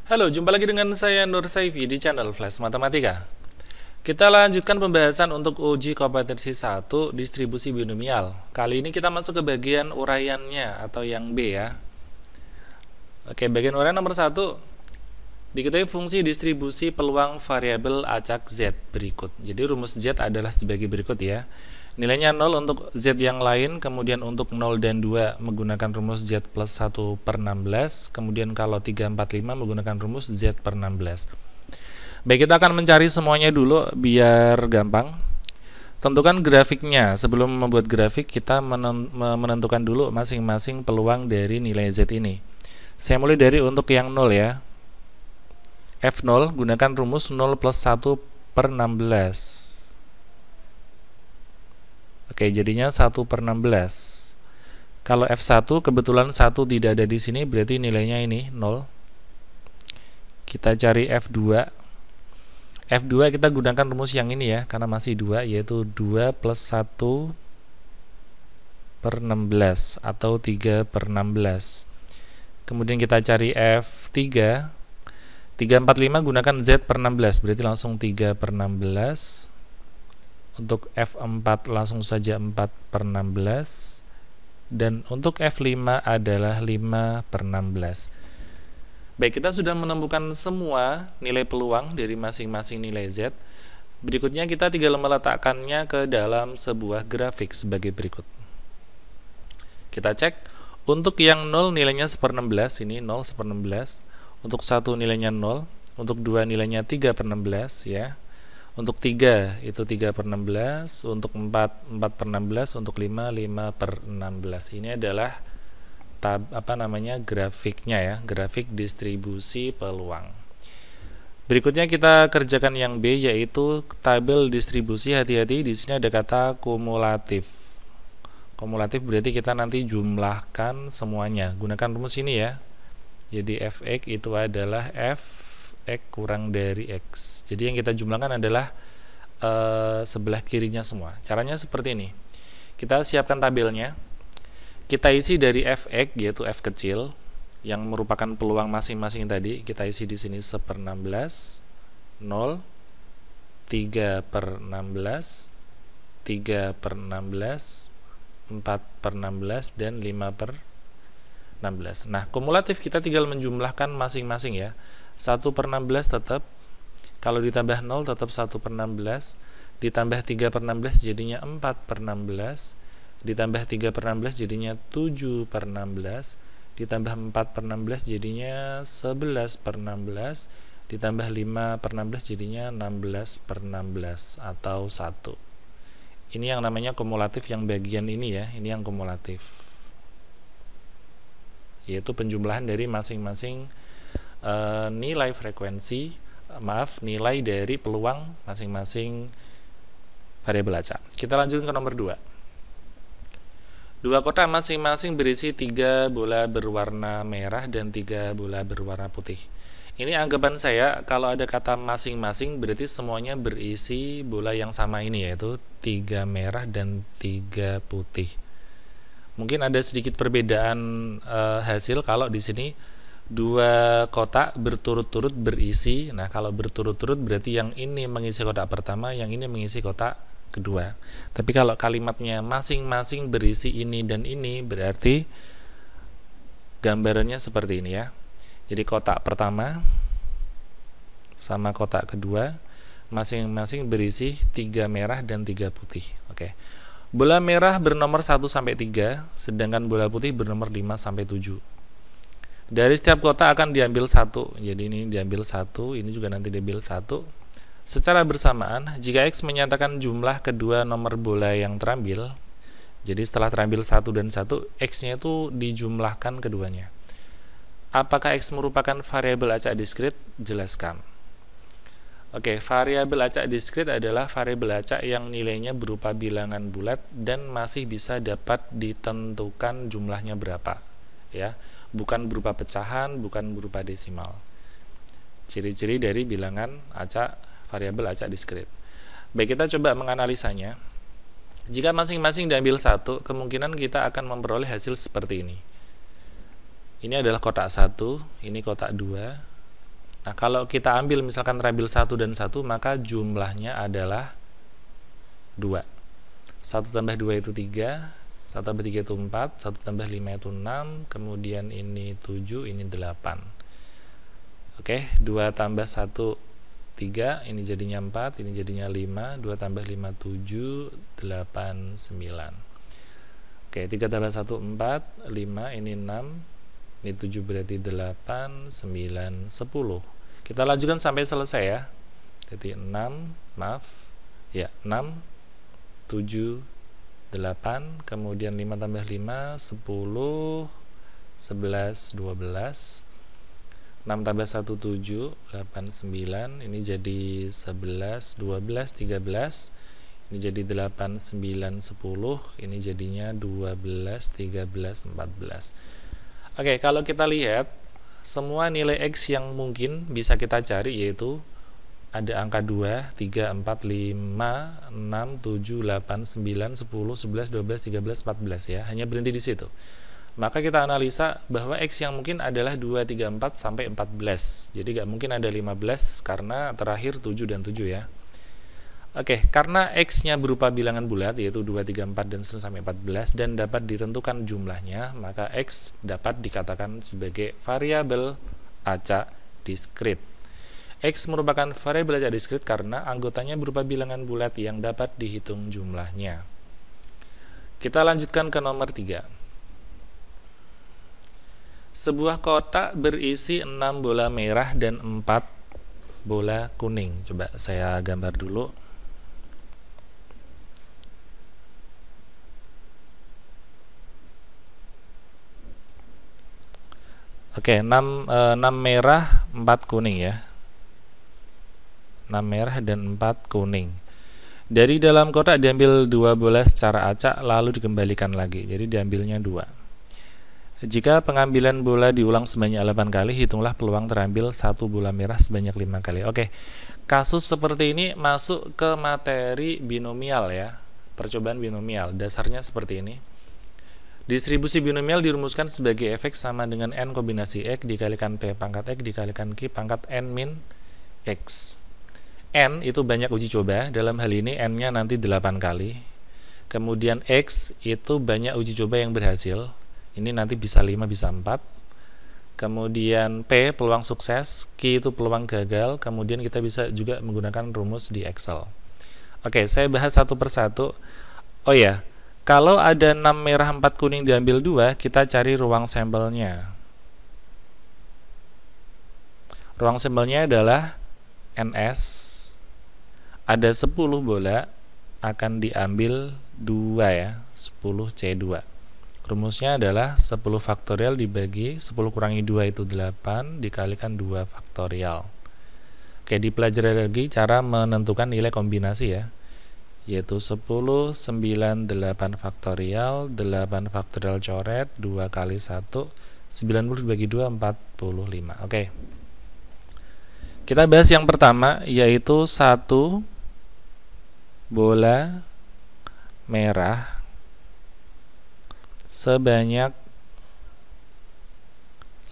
Halo, jumpa lagi dengan saya Nur Saifi di channel Flash Matematika. Kita lanjutkan pembahasan untuk uji kompetensi 1 distribusi binomial. Kali ini kita masuk ke bagian uraiannya atau yang B ya. Oke, bagian uraian nomor 1. Diketahui fungsi distribusi peluang variabel acak Z berikut. Jadi rumus Z adalah sebagai berikut ya. Nilainya 0 untuk Z yang lain, kemudian untuk 0 dan 2 menggunakan rumus Z plus 1 per 16, kemudian kalau 3, 4, 5 menggunakan rumus Z per 16. Baik, kita akan mencari semuanya dulu biar gampang. Tentukan grafiknya. Sebelum membuat grafik, kita menentukan dulu masing-masing peluang dari nilai Z ini. Saya mulai dari untuk yang 0 ya. F0 gunakan rumus 0 plus 1 per 16. Oke, jadinya 1 per 16. Kalau F1 kebetulan 1 tidak ada di sini, berarti nilainya ini 0. Kita cari F2. F2 kita gunakan rumus yang ini ya, karena masih 2, yaitu 2 plus 1 per 16 atau 3 per 16. Kemudian kita cari F3. 3, 4, 5 gunakan Z per 16, berarti langsung 3 per 16. Untuk F4 langsung saja 4 per 16. Dan untuk F5 adalah 5 per 16. Baik, kita sudah menemukan semua nilai peluang dari masing-masing nilai Z. Berikutnya kita tinggal meletakkannya ke dalam sebuah grafik sebagai berikut. Kita cek. Untuk yang 0 nilainya 1/16, ini 0 1/16. Untuk 1 nilainya 0. Untuk 2 nilainya 3 per 16 ya. Untuk 3 itu 3 per 16, untuk 4 per 16, untuk 5 per 16. Ini adalah grafiknya ya, grafik distribusi peluang. Berikutnya kita kerjakan yang B, yaitu tabel distribusi. Hati-hati, di sini ada kata kumulatif. Kumulatif berarti kita nanti jumlahkan semuanya. Gunakan rumus ini ya. Jadi Fx itu adalah F X kurang dari X. Jadi yang kita jumlahkan adalah sebelah kirinya semua. Caranya seperti ini. Kita siapkan tabelnya. Kita isi dari Fx, yaitu F kecil, yang merupakan peluang masing-masing tadi. Kita isi di sini 1/16, 0, 3 per 16, 3 per 16, 4 per 16, dan 5 per 16. Nah, kumulatif kita tinggal menjumlahkan masing-masing ya. 1 per 16 tetap, kalau ditambah 0 tetap 1 per 16, ditambah 3 per 16 jadinya 4 per 16, ditambah 3 per 16 jadinya 7 per 16, ditambah 4 per 16 jadinya 11 per 16, ditambah 5 per 16 jadinya 16 per 16 atau 1. Ini yang namanya kumulatif, yang bagian ini ya, ini yang kumulatif, yaitu penjumlahan dari masing-masing nilai dari peluang masing-masing variabel acak. Kita lanjutkan ke nomor 2. Dua kotak masing-masing berisi 3 bola berwarna merah dan 3 bola berwarna putih. Ini anggapan saya, kalau ada kata masing-masing berarti semuanya berisi bola yang sama ini, yaitu 3 merah dan 3 putih. Mungkin ada sedikit perbedaan hasil kalau di sini 2 kotak berturut-turut berisi. Nah, kalau berturut-turut berarti yang ini mengisi kotak pertama, yang ini mengisi kotak kedua. Tapi kalau kalimatnya masing-masing berisi ini dan ini, berarti gambarannya seperti ini ya. Jadi kotak pertama sama kotak kedua masing-masing berisi 3 merah dan 3 putih. Oke. Bola merah bernomor 1 sampai 3, sedangkan bola putih bernomor 5 sampai 7. Dari setiap kotak akan diambil 1. Jadi ini diambil 1, ini juga nanti diambil 1. Secara bersamaan, jika X menyatakan jumlah kedua nomor bola yang terambil, jadi setelah terambil 1 dan 1, X-nya itu dijumlahkan keduanya. Apakah X merupakan variabel acak diskrit? Jelaskan. Oke, variabel acak diskrit adalah variabel acak yang nilainya berupa bilangan bulat dan masih bisa dapat ditentukan jumlahnya berapa, ya. Bukan berupa pecahan, bukan berupa desimal. Ciri-ciri dari bilangan acak, variabel acak diskrit. Baik, kita coba menganalisanya. Jika masing-masing diambil 1, kemungkinan kita akan memperoleh hasil seperti ini. Ini adalah kotak 1, ini kotak 2, Nah, kalau kita ambil misalkan terambil 1 dan 1, maka jumlahnya adalah 2. 1 tambah 2 itu 3, 1 tambah 3 itu 4, 1 tambah 5 itu 6, kemudian ini 7, ini 8. Oke, 2 tambah 1, 3, ini jadinya 4, ini jadinya 5, 2 tambah 5, 7, 8, 9. Oke, 3 tambah 1, 4, 5, ini 6, ini 7 berarti 8, 9, 10. Kita lanjutkan sampai selesai ya. Jadi 6, 7, 8, kemudian 5 tambah 5, 10, 11, 12. 6 tambah 1, 7, 8, 9, ini jadi 11, 12, 13. Ini jadi 8, 9, 10, ini jadinya 12, 13, 14. Oke, kalau kita lihat semua nilai X yang mungkin bisa kita cari yaitu ada angka 2, 3, 4, 5, 6, 7, 8, 9, 10, 11, 12, 13, 14 ya. Hanya berhenti di situ. Maka kita analisa bahwa X yang mungkin adalah 2, 3, 4 sampai 14. Jadi nggak mungkin ada 15 karena terakhir 7 dan 7 ya. Oke, karena X-nya berupa bilangan bulat yaitu 2, 3, 4 dan seterusnya sampai 14 dan dapat ditentukan jumlahnya, maka X dapat dikatakan sebagai variabel acak diskrit. X merupakan variabel acak diskrit karena anggotanya berupa bilangan bulat yang dapat dihitung jumlahnya. Kita lanjutkan ke nomor 3. Sebuah kotak berisi 6 bola merah dan 4 bola kuning. Coba saya gambar dulu. Oke, 6 merah, 4 kuning ya. 6 merah dan 4 kuning. Dari dalam kotak diambil 2 bola secara acak lalu dikembalikan lagi. Jadi diambilnya 2. Jika pengambilan bola diulang sebanyak 8 kali, hitunglah peluang terambil 1 bola merah sebanyak 5 kali. Oke. Kasus seperti ini masuk ke materi binomial ya. Percobaan binomial. Dasarnya seperti ini. Distribusi binomial dirumuskan sebagai f(x) sama dengan n kombinasi x dikalikan p pangkat x dikalikan q pangkat n min x. N itu banyak uji coba, dalam hal ini n-nya nanti 8 kali. Kemudian x itu banyak uji coba yang berhasil. Ini nanti bisa 5, bisa 4. Kemudian P peluang sukses, Q itu peluang gagal. Kemudian kita bisa juga menggunakan rumus di Excel. Oke, saya bahas satu persatu. Oh ya, kalau ada 6 merah 4 kuning diambil 2, kita cari ruang sampelnya. Ruang sampelnya adalah NS. Ada 10 bola, akan diambil 2 ya, 10 C2. Rumusnya adalah 10 faktorial dibagi 10 kurangi 2 itu 8 dikalikan 2 faktorial. Oke, dipelajari lagi cara menentukan nilai kombinasi ya, yaitu 10, 9, 8 faktorial, 8 faktorial coret, 2 kali 1, 90 dibagi 2, 45. Oke. Kita bahas yang pertama, yaitu 1 bola merah sebanyak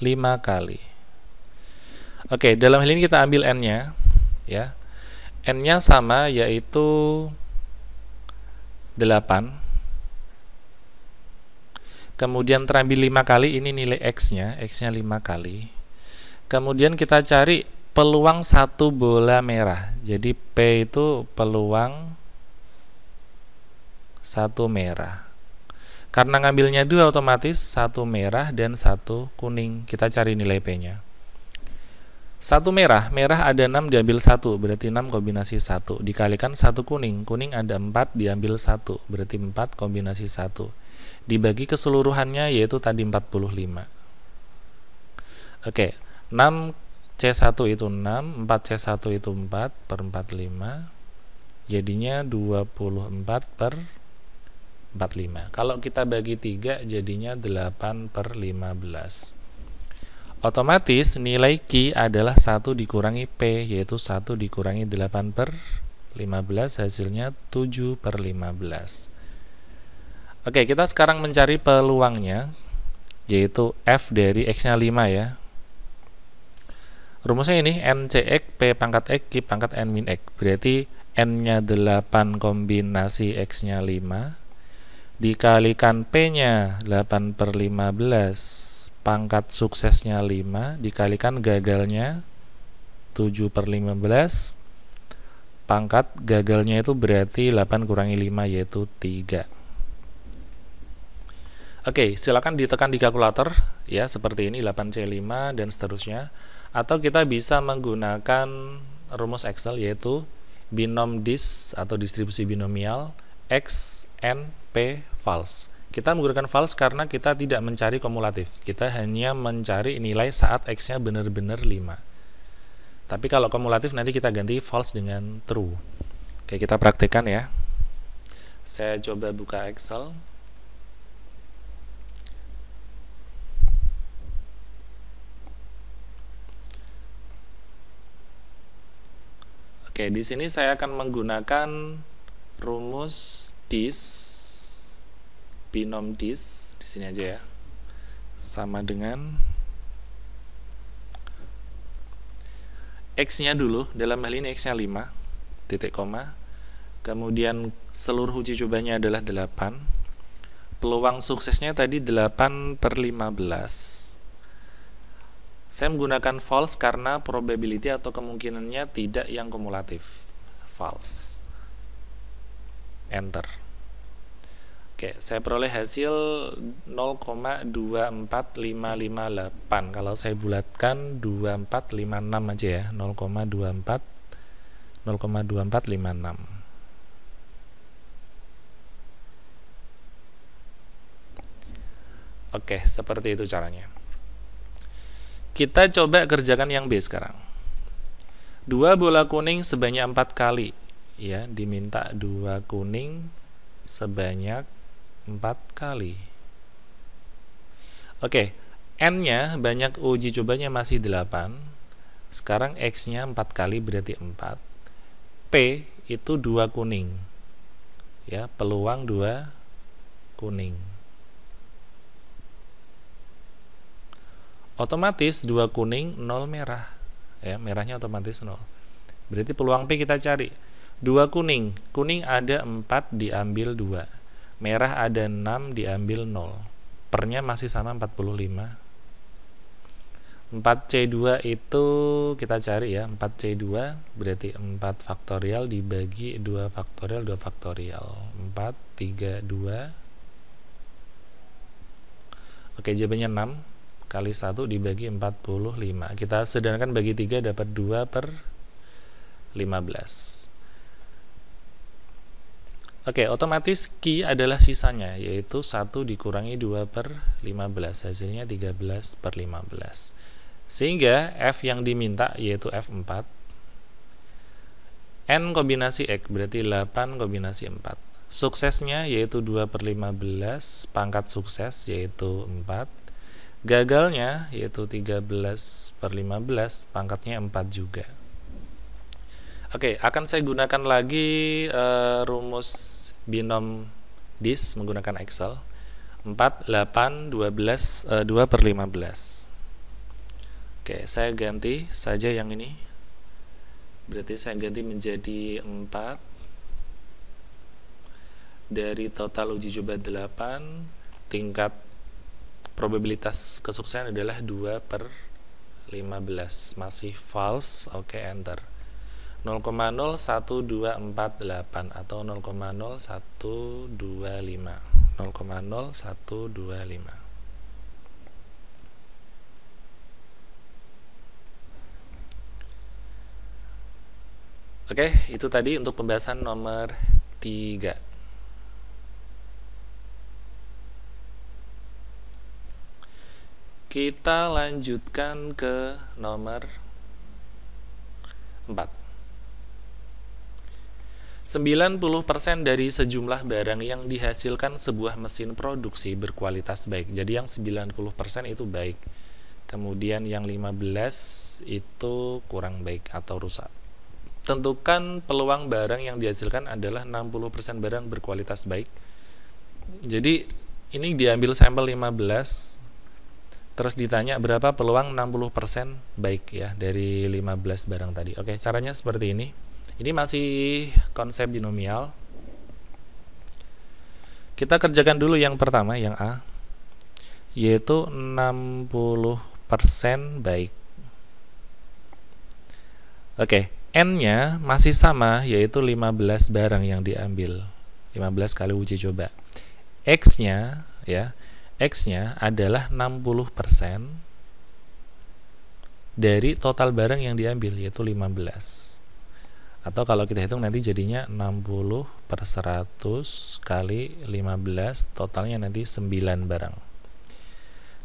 5 kali. Oke, dalam hal ini kita ambil n-nya ya. N-nya sama yaitu 8. Kemudian terambil 5 kali, ini nilai x-nya, x-nya 5 kali. Kemudian kita cari peluang 1 bola merah. Jadi P itu peluang 1 merah. Karena ngambilnya 2 otomatis 1 merah dan 1 kuning. Kita cari nilai P-nya. 1 merah, merah ada 6 diambil 1, berarti 6 kombinasi 1. Dikalikan 1 kuning, kuning ada 4 diambil 1, berarti 4 kombinasi 1. Dibagi keseluruhannya yaitu tadi 45. Oke, 6 C1 itu 6, 4C1 itu 4 per 45. Jadinya 24 per 45. Kalau kita bagi 3 jadinya 8 per 15. Otomatis nilai Q adalah 1 dikurangi P, yaitu 1 dikurangi 8 per 15, hasilnya 7 per 15. Oke, kita sekarang mencari peluangnya, yaitu F dari X-nya 5 ya. Rumusnya ini NCX P pangkat X Q pangkat N min X. Berarti N-nya 8 kombinasi X-nya 5 dikalikan P-nya 8 per 15 pangkat suksesnya 5 dikalikan gagalnya 7 per 15 pangkat gagalnya itu berarti 8 kurangi 5 yaitu 3. Oke, silakan ditekan di kalkulator ya, seperti ini 8C5 dan seterusnya. Atau kita bisa menggunakan rumus Excel yaitu binom dis atau distribusi binomial X, N, P, false. Kita menggunakan false karena kita tidak mencari kumulatif. Kita hanya mencari nilai saat X-nya benar-benar 5. Tapi kalau kumulatif nanti kita ganti false dengan true. Oke, kita praktekkan ya. Saya coba buka Excel. Oke, di sini saya akan menggunakan rumus dis, binom dis, di sini aja ya. Sama dengan X-nya dulu, dalam hal ini X-nya 5, titik koma. Kemudian seluruh uji cobanya adalah 8. Peluang suksesnya tadi 8 per 15. Saya menggunakan false karena probability atau kemungkinannya tidak yang kumulatif. False. Enter. Oke, saya peroleh hasil 0,24558. Kalau saya bulatkan 2456 aja ya, 0,2456. Oke, seperti itu caranya. Kita coba kerjakan yang B sekarang. 2 bola kuning sebanyak 4 kali. Ya, diminta 2 kuning sebanyak 4 kali. Oke, N-nya banyak uji cobanya masih 8. Sekarang X-nya 4 kali berarti 4. P itu 2 kuning. Ya, peluang 2 kuning. Otomatis 2 kuning 0 merah ya, merahnya otomatis 0. Berarti peluang P kita cari 2 kuning, kuning ada 4 diambil 2, merah ada 6 diambil 0, pernya masih sama 45. 4C2 itu kita cari ya, 4C2 berarti 4 faktorial dibagi 2 faktorial 2 faktorial, 4, 3, 2. Oke, jawabannya 6 kali 1 dibagi 45. Kita sederhanakan bagi 3 dapat 2 per 15. Oke, otomatis Q adalah sisanya, yaitu 1 dikurangi 2 per 15. Hasilnya 13 per 15. Sehingga F yang diminta yaitu F4. N kombinasi X berarti 8 kombinasi 4. Suksesnya yaitu 2 per 15, pangkat sukses yaitu 4. Gagalnya yaitu 13 per 15, pangkatnya 4 juga. Oke, akan saya gunakan lagi rumus binom dis menggunakan Excel. 4, 8, 12, 2 per 15. Oke, saya ganti saja yang ini. Berarti saya ganti menjadi 4. Dari total uji coba 8, tingkat probabilitas kesuksesan adalah 2 per 15. Masih false. Oke, enter. 0,01248 atau 0,0125. 0,0125. Oke, itu tadi untuk pembahasan nomor 3. Kita lanjutkan ke nomor 4. 90% dari sejumlah barang yang dihasilkan sebuah mesin produksi berkualitas baik. Jadi yang 90% itu baik. Kemudian yang 15 itu kurang baik atau rusak. Tentukan peluang barang yang dihasilkan adalah 60% barang berkualitas baik. Jadi ini diambil sampel 15. Terus ditanya berapa peluang 60% baik ya dari 15 barang tadi. Oke, caranya seperti ini. Ini masih konsep binomial. Kita kerjakan dulu yang pertama, yang A, yaitu 60% baik. Oke, N-nya masih sama, yaitu 15 barang yang diambil. 15 kali uji coba. X-nya ya, X-nya adalah 60% dari total barang yang diambil, yaitu 15. Atau kalau kita hitung nanti jadinya 60/100 kali 15, totalnya nanti 9 barang.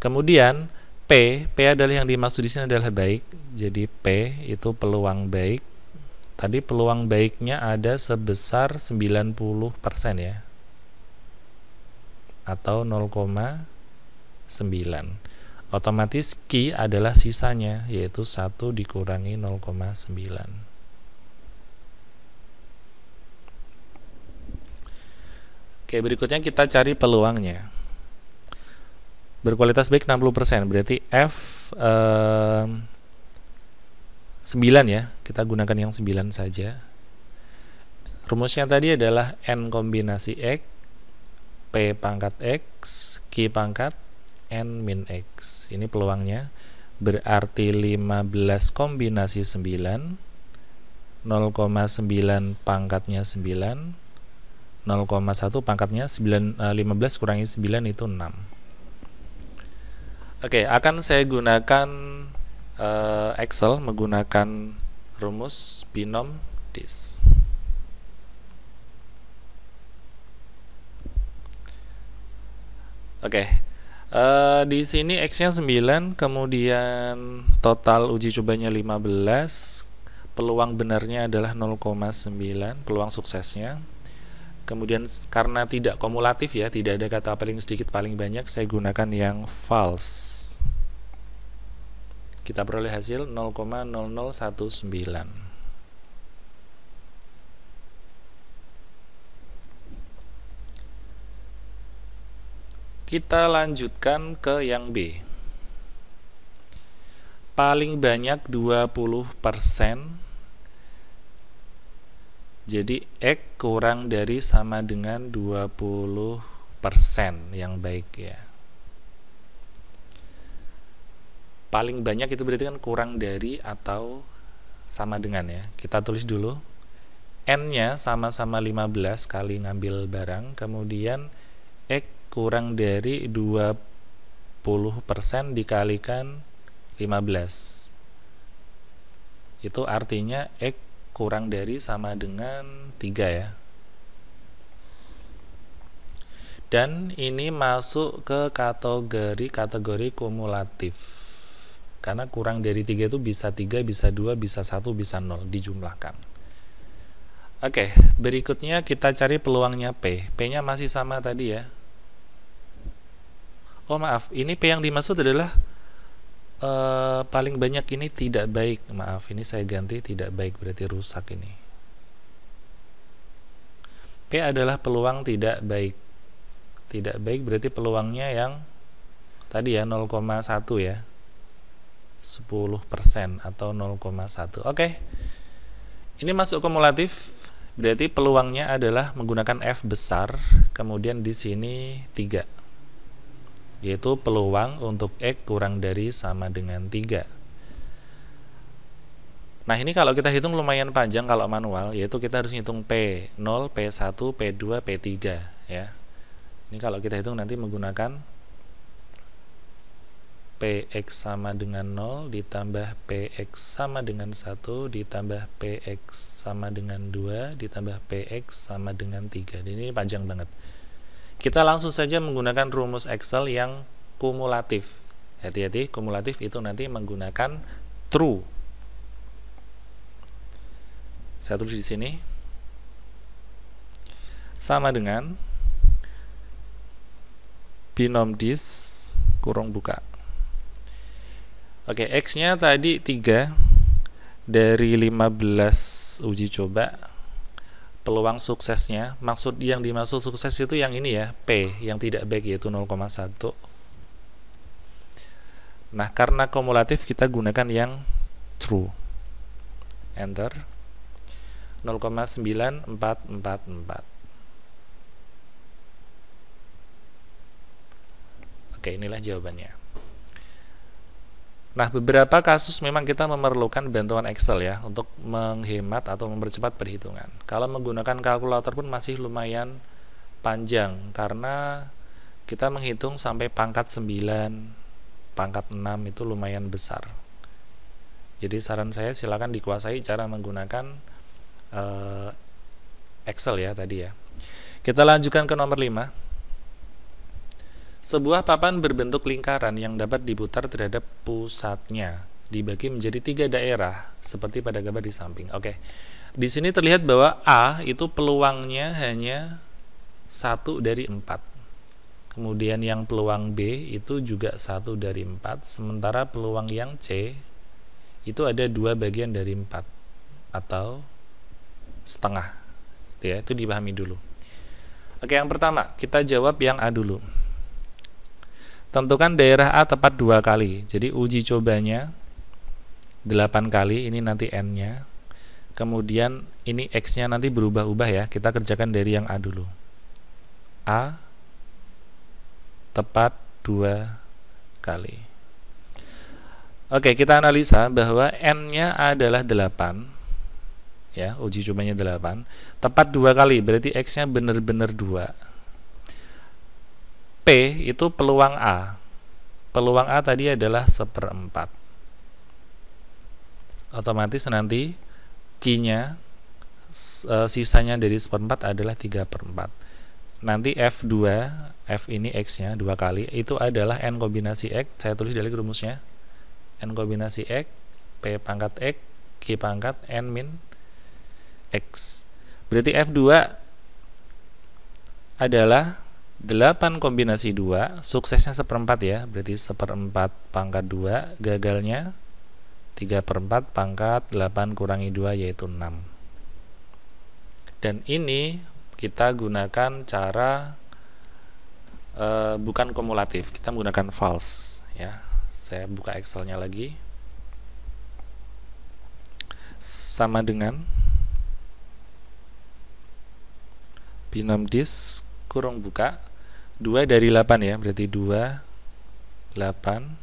Kemudian P adalah yang dimaksud di sini adalah baik. Jadi P itu peluang baik. Tadi peluang baiknya ada sebesar 90% ya. Atau 0,9. Otomatis Q adalah sisanya, yaitu 1 dikurangi 0,9. Oke, berikutnya kita cari peluangnya. Berkualitas baik 60%, berarti F 9 ya. Kita gunakan yang 9 saja. Rumusnya tadi adalah N kombinasi X, P pangkat X, Q pangkat N min X. Ini peluangnya. Berarti 15 kombinasi 9, 0,9 pangkatnya 9, 0,1 pangkatnya 15 kurangi 9 itu 6. Oke, akan saya gunakan Excel menggunakan rumus binom dis. Oke, di sini X-nya 9, kemudian total uji cobanya 15, peluang benarnya adalah 0,9, peluang suksesnya. Kemudian karena tidak kumulatif ya, tidak ada kata paling sedikit paling banyak, saya gunakan yang false. Kita peroleh hasil 0,0019. Kita lanjutkan ke yang B. Paling banyak 20%. Jadi X kurang dari sama dengan 20% yang baik ya. Paling banyak itu berarti kan kurang dari atau sama dengan ya. Kita tulis dulu. N-nya sama-sama 15 kali ngambil barang, kemudian X kurang dari 20% dikalikan 15. Itu artinya X kurang dari sama dengan 3 ya. Dan ini masuk ke kategori kumulatif. Karena kurang dari 3 itu bisa 3, bisa 2, bisa 1, bisa 0 dijumlahkan. Oke, berikutnya kita cari peluangnya P. P-nya masih sama tadi ya. Oh maaf, ini P yang dimaksud adalah paling banyak ini tidak baik. Maaf, ini saya ganti tidak baik, berarti rusak ini. P adalah peluang tidak baik. Tidak baik berarti peluangnya yang tadi ya 0,1 ya. 10% atau 0,1. Oke. Ini masuk kumulatif, berarti peluangnya adalah menggunakan F besar, kemudian di sini 3. Yaitu peluang untuk X kurang dari sama dengan 3. Nah ini kalau kita hitung lumayan panjang kalau manual, yaitu kita harus hitung P0, P1, P2, P3 ya. Ini kalau kita hitung nanti menggunakan Px sama dengan 0 ditambah Px sama dengan 1 ditambah Px sama dengan 2 ditambah Px sama dengan 3. Ini panjang banget. Kita langsung saja menggunakan rumus Excel yang kumulatif. Hati-hati, kumulatif itu nanti menggunakan true. Saya tulis di sini. Sama dengan binom dis kurung buka. Oke, X-nya tadi 3 dari 15 uji coba. Peluang suksesnya, maksud yang dimaksud sukses itu yang ini ya, P yang tidak baik yaitu 0,1. Nah, karena kumulatif kita gunakan yang true. Enter. 0,9444. Oke, inilah jawabannya. Nah, beberapa kasus memang kita memerlukan bantuan Excel ya untuk menghemat atau mempercepat perhitungan. Kalau menggunakan kalkulator pun masih lumayan panjang karena kita menghitung sampai pangkat 9, pangkat 6 itu lumayan besar. Jadi saran saya silakan dikuasai cara menggunakan Excel ya tadi ya. Kita lanjutkan ke nomor 5. Sebuah papan berbentuk lingkaran yang dapat diputar terhadap pusatnya dibagi menjadi 3 daerah seperti pada gambar di samping. Oke. Di sini terlihat bahwa A itu peluangnya hanya 1 dari 4. Kemudian yang peluang B itu juga 1 dari 4, sementara peluang yang C itu ada 2 bagian dari 4 atau setengah. Ya, itu dipahami dulu. Oke, yang pertama kita jawab yang A dulu. Tentukan daerah A tepat 2 kali. Jadi uji cobanya 8 kali, ini nanti N-nya. Kemudian ini X-nya nanti berubah-ubah ya. Kita kerjakan dari yang A dulu. A tepat 2 kali. Oke, kita analisa bahwa N-nya adalah 8. Ya, uji cobanya 8. Tepat 2 kali, berarti X-nya benar-benar 2. P itu peluang A. Peluang A tadi adalah 1/4. Otomatis nanti Q-nya sisanya dari 1/4 adalah 3/4. Nanti F2, F ini X-nya 2 kali, itu adalah N kombinasi X. Saya tulis dari rumusnya. N kombinasi X, P pangkat X, Q pangkat N min X. Berarti F2 adalah 8 kombinasi 2, suksesnya 1/4 ya, berarti 1/4 pangkat 2, gagalnya 3/4 pangkat 8 kurangi 2 yaitu 6. Dan ini kita gunakan cara bukan kumulatif, kita menggunakan false ya. Saya buka Excel-nya lagi. Sama dengan binom dis kurung buka 2 dari 8 ya, berarti 2 8,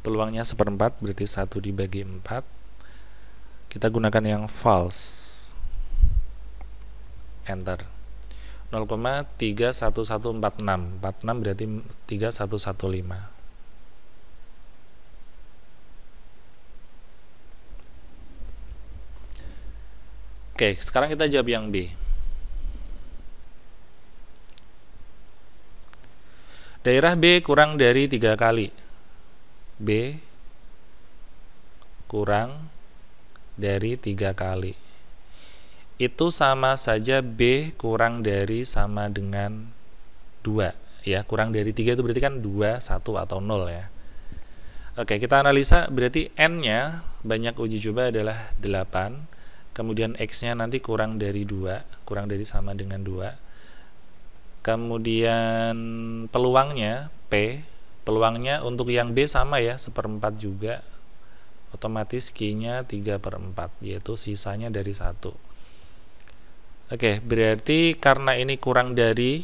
peluangnya 1/4 berarti 1 dibagi 4. Kita gunakan yang false. Enter. 0,31146. 46 berarti 3115. Oke, sekarang kita jawab yang B. Daerah B kurang dari 3 kali. B kurang dari 3 kali. Itu sama saja B kurang dari sama dengan 2. Ya, kurang dari 3 itu berarti kan 2, 1, atau 0 ya. Oke, kita analisa berarti N-nya banyak uji coba adalah 8. Kemudian X-nya nanti kurang dari 2, kurang dari sama dengan 2. Kemudian peluangnya P, peluangnya untuk yang B sama ya, 1/4 juga. Otomatis Q-nya 3/4, yaitu sisanya dari 1. Oke, berarti karena ini kurang dari,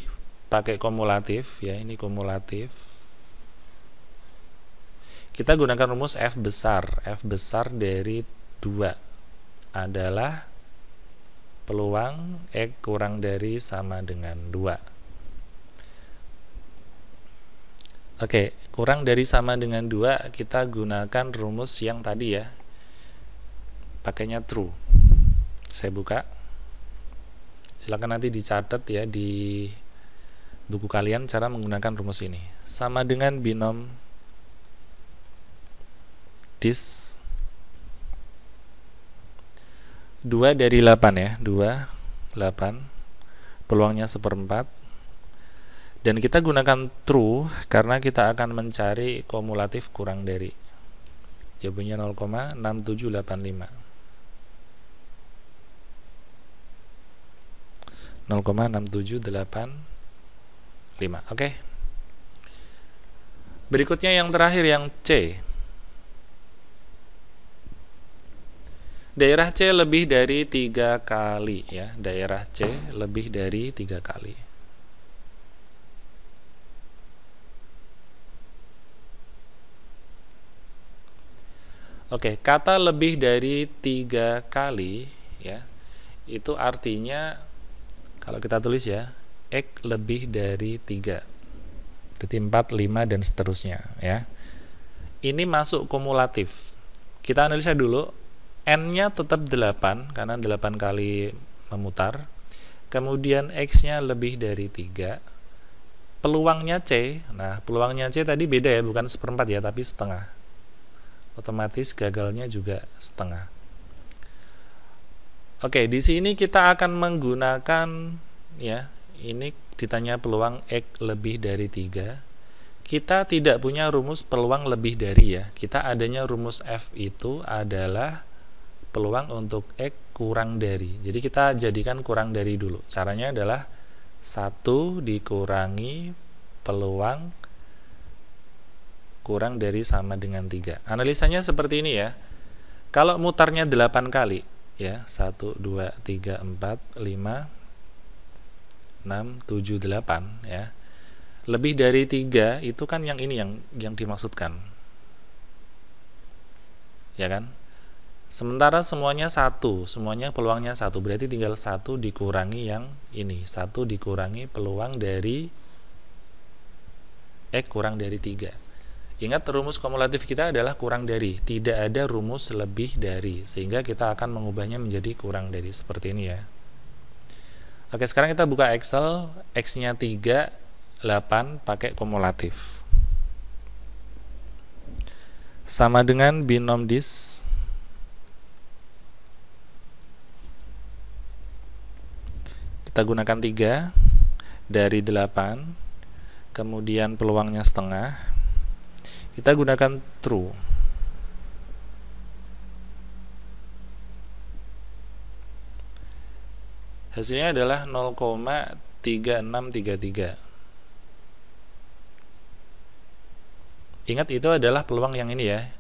pakai kumulatif ya, ini kumulatif. Kita gunakan rumus F besar. F besar dari 2 adalah peluang X kurang dari sama dengan 2. Oke, kurang dari sama dengan 2, kita gunakan rumus yang tadi ya. Pakainya true. Saya buka. Silakan nanti dicatat ya di buku kalian cara menggunakan rumus ini. Sama dengan binom dis 2 dari 8 ya. 2, 8. Peluangnya 1/4. Dan kita gunakan true karena kita akan mencari kumulatif kurang dari. Jawabannya 0,6785. 0,6785. Oke. Berikutnya yang terakhir yang C. Daerah C lebih dari 3 kali ya. Daerah C lebih dari 3 kali. Oke, kata lebih dari 3 kali ya. Itu artinya kalau kita tulis ya, X lebih dari 3. Berarti 4, 5 dan seterusnya ya. Ini masuk kumulatif. Kita analisa dulu. N-nya tetap 8 karena 8 kali memutar. Kemudian X-nya lebih dari 3. Peluangnya C. Nah, peluangnya C tadi beda ya, bukan 1/4 ya, tapi setengah. Otomatis gagalnya juga setengah. Oke, di sini kita akan menggunakan ya, ini ditanya peluang X lebih dari 3. Kita tidak punya rumus peluang lebih dari ya. Kita adanya rumus F itu adalah peluang untuk X kurang dari. Jadi kita jadikan kurang dari dulu. Caranya adalah 1 dikurangi peluang kurang dari sama dengan 3. Analisanya seperti ini ya. Kalau mutarnya 8 kali ya, 1, 2, 3, 4, 5, 6, 7, 8 ya. Lebih dari 3 itu kan yang ini yang dimaksudkan. Ya kan? Sementara semuanya 1, semuanya peluangnya 1, berarti tinggal 1 dikurangi yang ini, 1 dikurangi peluang dari X kurang dari 3. Ingat rumus kumulatif kita adalah kurang dari, tidak ada rumus lebih dari, sehingga kita akan mengubahnya menjadi kurang dari, seperti ini ya. Oke, sekarang kita buka Excel, X-nya 3, 8 pakai kumulatif. Sama dengan binom dis kita gunakan 3 dari 8, kemudian peluangnya setengah, kita gunakan true. Hasilnya adalah 0,3633. Ingat itu adalah peluang yang ini ya.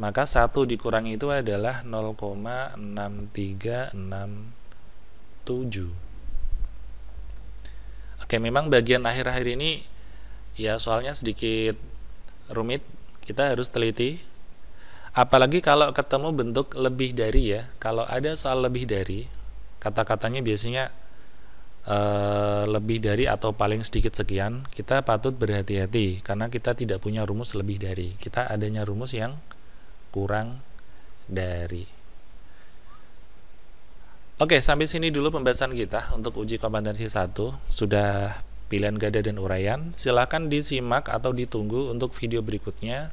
Maka 1 dikurangi itu adalah 0,6367. Oke, memang bagian akhir-akhir ini ya soalnya sedikit rumit, kita harus teliti. Apalagi kalau ketemu bentuk lebih dari ya. Kalau ada soal lebih dari, kata-katanya biasanya lebih dari atau paling sedikit sekian, kita patut berhati-hati karena kita tidak punya rumus lebih dari. Kita adanya rumus yang kurang dari. Oke, sampai sini dulu pembahasan kita untuk uji kompetensi 1. Sudah pilihan ganda dan uraian. Silakan disimak atau ditunggu untuk video berikutnya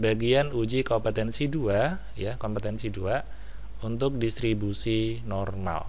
bagian uji kompetensi 2 ya, kompetensi 2 untuk distribusi normal.